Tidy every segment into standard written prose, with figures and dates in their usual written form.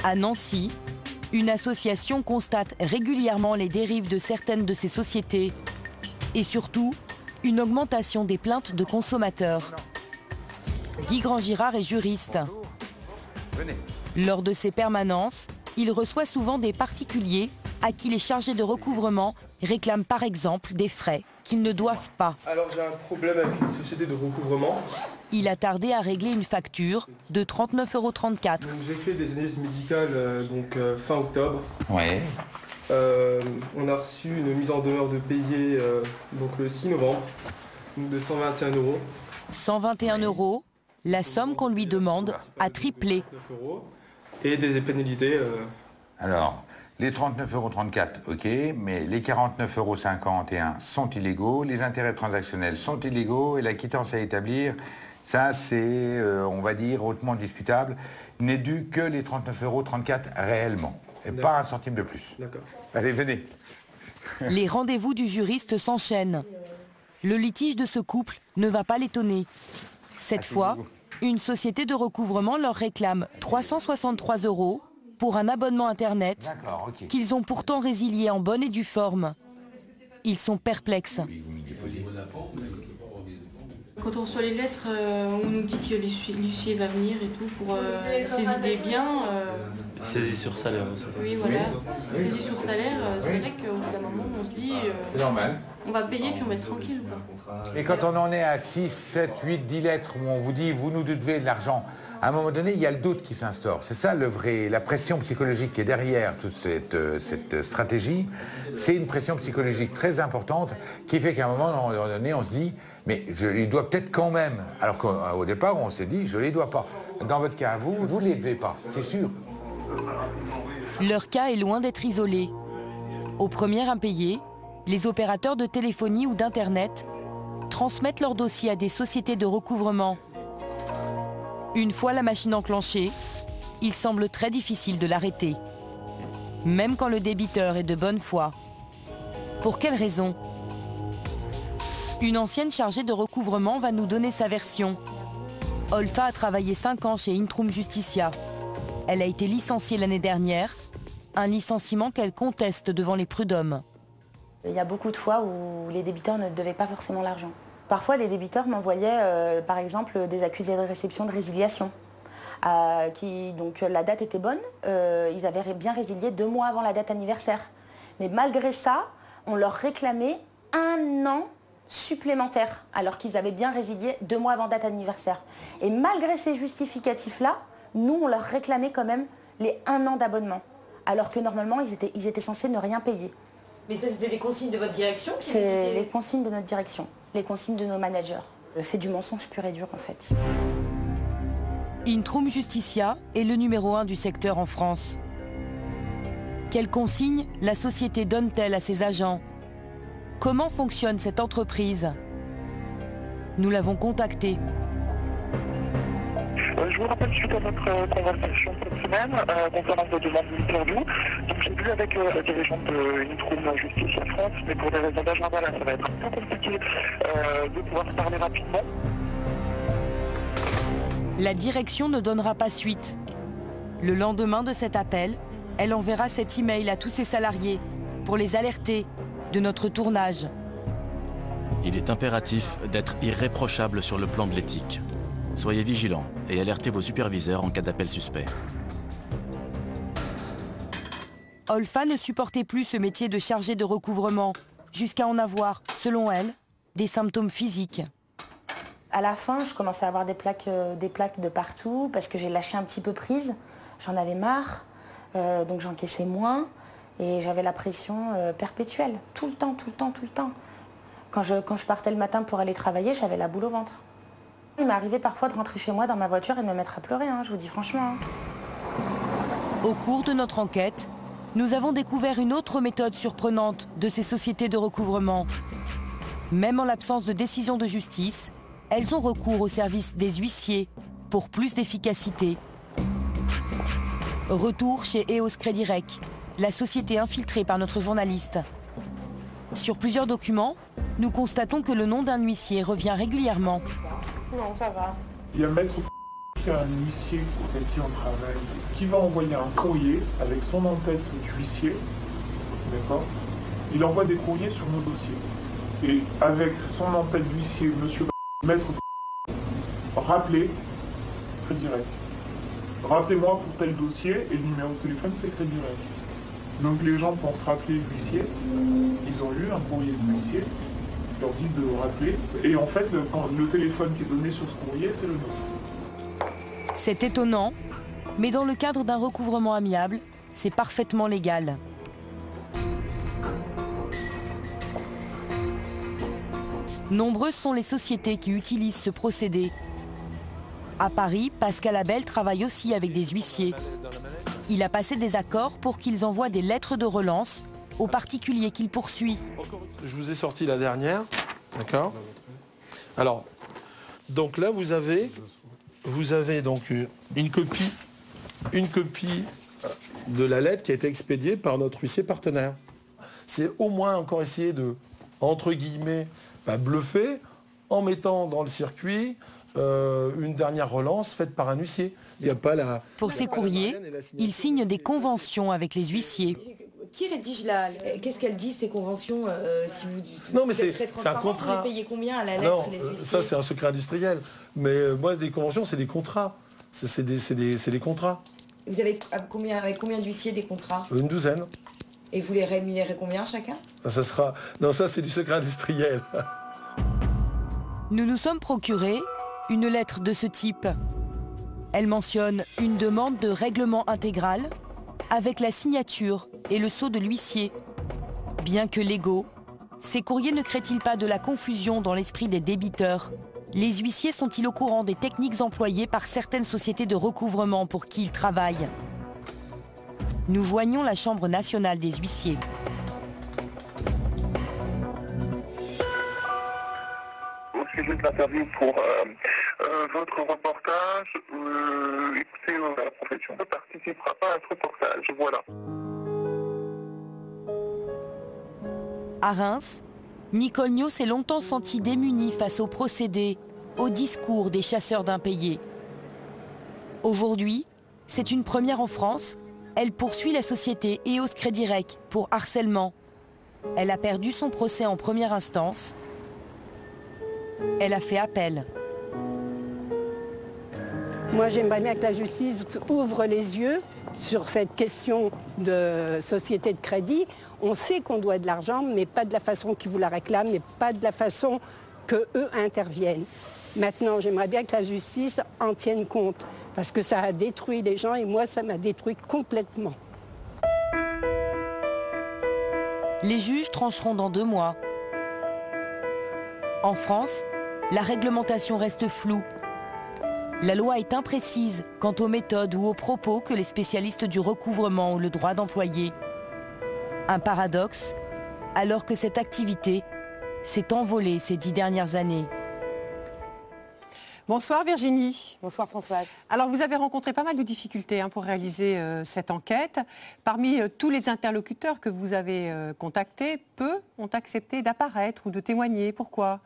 À Nancy, une association constate régulièrement les dérives de certaines de ces sociétés et surtout une augmentation des plaintes de consommateurs. Guy Grand-Girard est juriste. Lors de ses permanences, il reçoit souvent des particuliers à qui les chargés de recouvrement réclament par exemple des frais qu'ils ne doivent pas. Alors j'ai un problème avec une société de recouvrement. Il a tardé à régler une facture de 39,34 €. J'ai fait des analyses médicales fin octobre. Ouais. On a reçu une mise en demeure de payer le 6 novembre de 121 €. 121 €, la somme qu'on lui demande a triplé. Et des pénalités. Alors, les 39,34 €, ok, mais les 49,51 € sont illégaux, les intérêts transactionnels sont illégaux et la quittance à établir, ça c'est, on va dire, hautement discutable, n'est dû que les 39,34 € réellement, et pas un centime de plus. D'accord. Allez, venez. Les rendez-vous du juriste s'enchaînent. Le litige de ce couple ne va pas l'étonner. Cette fois, une société de recouvrement leur réclame 363 € pour un abonnement Internet qu'ils ont pourtant résilié en bonne et due forme. Ils sont perplexes. Quand on reçoit les lettres, on nous dit que l'huissier va venir et tout pour saisir des biens. Saisie sur salaire aussi. Oui, voilà. Saisie sur salaire, c'est vrai qu'au bout d'un moment, on se dit... C'est normal. On va payer puis on va être tranquille. Et quand on en est à 6, 7, 8, 10 lettres où on vous dit « vous nous devez de l'argent », à un moment donné, il y a le doute qui s'instaure. C'est ça la pression psychologique qui est derrière toute cette stratégie. C'est une pression psychologique très importante qui fait qu'à un moment donné, on se dit « mais je les dois peut-être quand même ». Alors qu'au départ, on s'est dit « je ne les dois pas ». Dans votre cas, vous ne les devez pas, c'est sûr. Leur cas est loin d'être isolé. Au premier impayé, les opérateurs de téléphonie ou d'Internet transmettent leur dossier à des sociétés de recouvrement. Une fois la machine enclenchée, il semble très difficile de l'arrêter, même quand le débiteur est de bonne foi. Pour quelle raison? Une ancienne chargée de recouvrement va nous donner sa version. Olfa a travaillé 5 ans chez Intrum Justitia. Elle a été licenciée l'année dernière, un licenciement qu'elle conteste devant les prud'hommes. Il y a beaucoup de fois où les débiteurs ne devaient pas forcément l'argent. Parfois, les débiteurs m'envoyaient, par exemple, des accusés de réception de résiliation. Donc la date était bonne, ils avaient bien résilié 2 mois avant la date anniversaire. Mais malgré ça, on leur réclamait 1 an supplémentaire, alors qu'ils avaient bien résilié 2 mois avant date anniversaire. Et malgré ces justificatifs-là, nous, on leur réclamait quand même les 1 an d'abonnement, alors que normalement, ils étaient censés ne rien payer. Mais ça, c'était des consignes de votre direction? C'est les consignes de notre direction, les consignes de nos managers. C'est du mensonge pur et dur, en fait. Intrum Justitia est le numéro 1 du secteur en France. Quelles consignes la société donne-t-elle à ses agents? Comment fonctionne cette entreprise? Nous l'avons contactée. Je vous rappelle suite à notre conversation cette semaine concernant vos demandes d'interview. Donc j'ai vu avec la dirigeante de Intrum Justitia France, mais pour des raisons d'agenda là, ça va être un peu compliqué de pouvoir se parler rapidement. La direction ne donnera pas suite. Le lendemain de cet appel, elle enverra cet email à tous ses salariés pour les alerter de notre tournage. Il est impératif d'être irréprochable sur le plan de l'éthique. Soyez vigilants et alertez vos superviseurs en cas d'appel suspect. Olfa ne supportait plus ce métier de chargé de recouvrement, jusqu'à en avoir, selon elle, des symptômes physiques. À la fin, je commençais à avoir des plaques de partout parce que j'ai lâché un petit peu prise. J'en avais marre, donc j'encaissais moins et j'avais la pression perpétuelle, tout le temps, tout le temps, tout le temps. Quand je partais le matin pour aller travailler, j'avais la boule au ventre. Il m'est arrivé parfois de rentrer chez moi dans ma voiture et de me mettre à pleurer, je vous dis franchement. Au cours de notre enquête, nous avons découvert une autre méthode surprenante de ces sociétés de recouvrement. Même en l'absence de décision de justice, elles ont recours au service des huissiers pour plus d'efficacité. Retour chez EOS Crédit Rec, la société infiltrée par notre journaliste. Sur plusieurs documents, nous constatons que le nom d'un huissier revient régulièrement. Non, ça va. Il y a le maître qu'il y a un huissier avec qui on travaille qui va envoyer un courrier avec son en-tête d'huissier, d'accord? Il envoie des courriers sur nos dossiers. Et avec son en-tête d'huissier, monsieur maître, rappelez, Crédit Direct. Rappelez-moi pour tel dossier, et le numéro de téléphone, c'est Crédit Direct. Donc les gens pensent rappeler l'huissier, ils ont eu un courrier de l'huissier, ils leur dit de rappeler, et en fait, le téléphone qui est donné sur ce courrier, c'est le nôtre. C'est étonnant, mais dans le cadre d'un recouvrement amiable, c'est parfaitement légal. Nombreuses sont les sociétés qui utilisent ce procédé. À Paris, Pascal Abel travaille aussi avec des huissiers. Il a passé des accords pour qu'ils envoient des lettres de relance aux particuliers qu'il poursuit. Je vous ai sorti la dernière, d'accord? Alors, donc là, vous avez donc une copie de la lettre qui a été expédiée par notre huissier partenaire. C'est au moins encore essayer de, entre guillemets, bluffer en mettant dans le circuit une dernière relance faite par un huissier. Il n'y a pas la... Pour ces courriers, il signe des conventions avec les huissiers. Qui rédige là? Qu'est-ce qu'elle dit, ces conventions si vous, Non, mais vous c'est un contrat. Vous les payez combien à la lettre, non, les huissiers? ça c'est un secret industriel. Mais moi, des conventions, c'est des contrats. C'est des contrats. Vous avez avec combien d'huissiers des contrats? Une douzaine. Et vous les rémunérez combien chacun? Ça sera... Non, ça c'est du secret industriel. Nous nous sommes procuré une lettre de ce type. Elle mentionne une demande de règlement intégral avec la signature et le sceau de l'huissier. Bien que légaux, ces courriers ne créent-ils pas de la confusion dans l'esprit des débiteurs? Les huissiers sont-ils au courant des techniques employées par certaines sociétés de recouvrement pour qui ils travaillent? Nous joignons la Chambre nationale des huissiers. Au sujet de l'interview pour votre reportage, écoutez, la profession ne participera pas à ce reportage, voilà. À Reims, Nicole Niot s'est longtemps sentie démunie face aux procédés, au discours des chasseurs d'impayés. Aujourd'hui, c'est une première en France. Elle poursuit la société EOS Crédit Direct pour harcèlement. Elle a perdu son procès en première instance. Elle a fait appel. Moi, j'aimerais bien que la justice ouvre les yeux sur cette question de société de crédit. On sait qu'on doit de l'argent, mais pas de la façon qu'ils vous la réclament, mais pas de la façon qu'eux interviennent. Maintenant, j'aimerais bien que la justice en tienne compte, parce que ça a détruit les gens et moi, ça m'a détruit complètement. Les juges trancheront dans 2 mois. En France, la réglementation reste floue. La loi est imprécise quant aux méthodes ou aux propos que les spécialistes du recouvrement ont le droit d'employer. Un paradoxe, alors que cette activité s'est envolée ces 10 dernières années. Bonsoir Virginie. Bonsoir Françoise. Alors vous avez rencontré pas mal de difficultés pour réaliser cette enquête. Parmi tous les interlocuteurs que vous avez contactés, peu ont accepté d'apparaître ou de témoigner. Pourquoi ?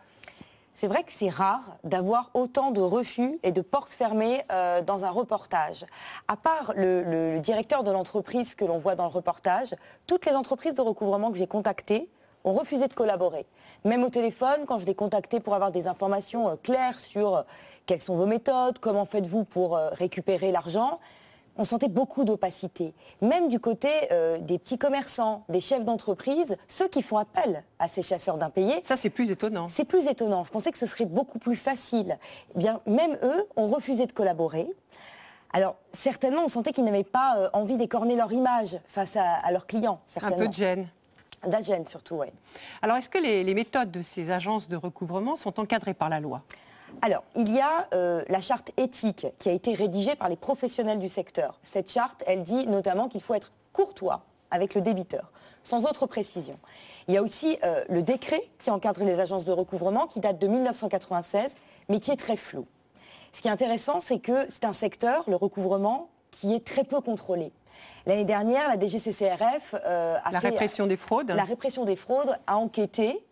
C'est vrai que c'est rare d'avoir autant de refus et de portes fermées dans un reportage. À part le directeur de l'entreprise que l'on voit dans le reportage, toutes les entreprises de recouvrement que j'ai contactées ont refusé de collaborer. Même au téléphone, quand je les contactais pour avoir des informations claires sur quelles sont vos méthodes, comment faites-vous pour récupérer l'argent, on sentait beaucoup d'opacité. Même du côté des petits commerçants, des chefs d'entreprise, ceux qui font appel à ces chasseurs d'impayés. Ça, c'est plus étonnant. C'est plus étonnant. Je pensais que ce serait beaucoup plus facile. Eh bien, même eux ont refusé de collaborer. Alors, certainement, on sentait qu'ils n'avaient pas envie d'écorner leur image face à leurs clients. Certainement. Un peu de gêne. De la gêne, surtout, oui. Alors, est-ce que les méthodes de ces agences de recouvrement sont encadrées par la loi ? Alors, il y a la charte éthique qui a été rédigée par les professionnels du secteur. Cette charte, elle dit notamment qu'il faut être courtois avec le débiteur, sans autre précision. Il y a aussi le décret qui encadre les agences de recouvrement, qui date de 1996, mais qui est très flou. Ce qui est intéressant, c'est que c'est un secteur, le recouvrement, qui est très peu contrôlé. L'année dernière, la DGCCRF la répression des fraudes. La répression des fraudes a enquêté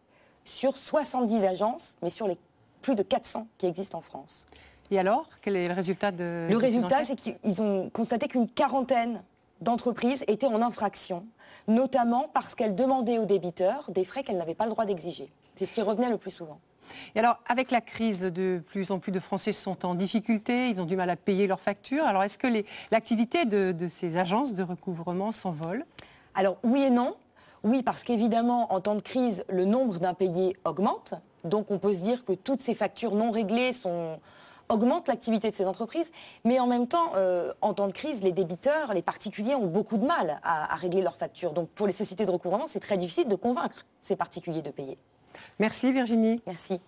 sur 70 agences, mais sur les plus de 400 qui existent en France. Et alors, quel est le résultat de Le ces résultat, enquêtes? c'est qu'ils ont constaté qu'une quarantaine d'entreprises étaient en infraction, notamment parce qu'elles demandaient aux débiteurs des frais qu'elles n'avaient pas le droit d'exiger. C'est ce qui revenait le plus souvent. Et alors, avec la crise, de plus en plus de Français sont en difficulté, ils ont du mal à payer leurs factures. Alors, est-ce que l'activité de ces agences de recouvrement s'envole? Alors, oui et non. Oui, parce qu'évidemment, en temps de crise, le nombre d'impayés augmente. Donc, on peut se dire que toutes ces factures non réglées augmentent l'activité de ces entreprises. Mais en même temps, en temps de crise, les débiteurs, les particuliers ont beaucoup de mal à régler leurs factures. Donc, pour les sociétés de recouvrement, c'est très difficile de convaincre ces particuliers de payer. Merci Virginie. Merci.